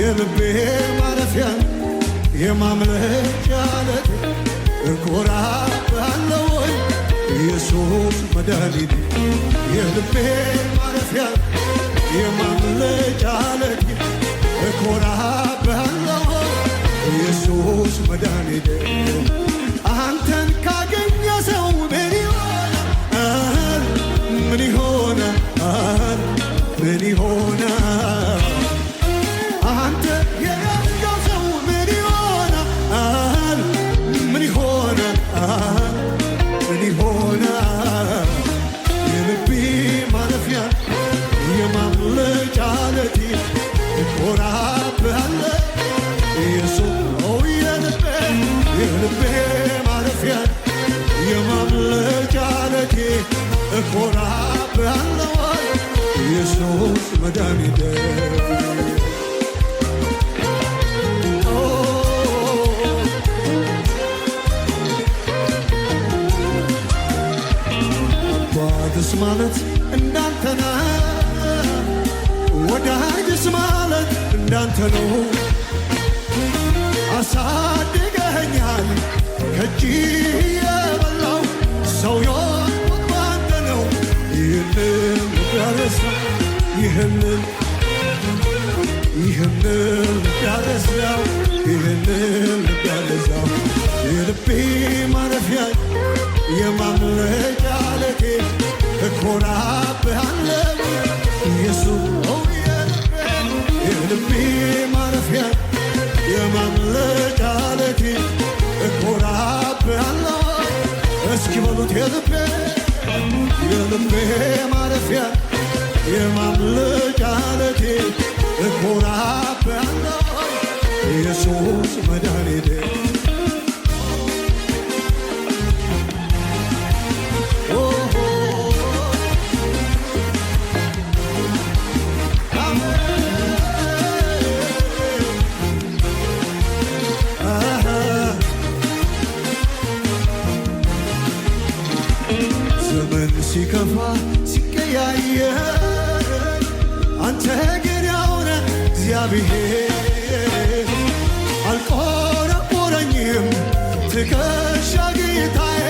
የልቤ ማረፊያ የማምለጫ ዓለቴ እኮራብሃለሁ ወይ ኢየሱስ መድኃኒቴ የልቤ ማረፊያ የማምለጫ ዓለቴ እኮራብሃለሁ ወይ ኢየሱስ መድኃኒቴ አንተን ካገኘ ሰው ምን ይሆናል ምን ይሆናል ምን ይሆናል አንተ የያዝከው ሰው ምን ይሆናል ምን ይሆናል ምን ይሆናል የልቤ ማረፊያ የማምለጫ ዓለቴ እኮራብሃለሁ ኢየሱስ የልቤ ማረፊያ የማምለጫ ዓለቴ እኮራብሃለሁ ኢየሱስ መድኃኒቴ አባትስ ማለት እንዳንተ ነው ወዳጅስ ማለት እንዳንተ ነው አሳድገኸኛል ከእጅ የበላው ሰው የሆንኩት ባንተ ነው ይህንን ያረሳው ይህንን ያረሳው ይህንን ያረሳው የልቤ ማረፊያ የማምለጫ ዓለቴ እኮራብሃለሁ ኢየሱስ የልቤ ማረፊያ የማምለጫ ዓለቴ እኮራብሃለሁ እስኪ በሉት የልቤ ማረፊያ የማምለጫ ዓለቴ እኮራብሃለሁ ኢየሱስ መድኃኒቴ ዘመን ሲከፋ ሲቀያየር አንተ ግን ያው ነህ እግዚአብሔር አልቆረቆረኝም ትከሻ ጌታዬ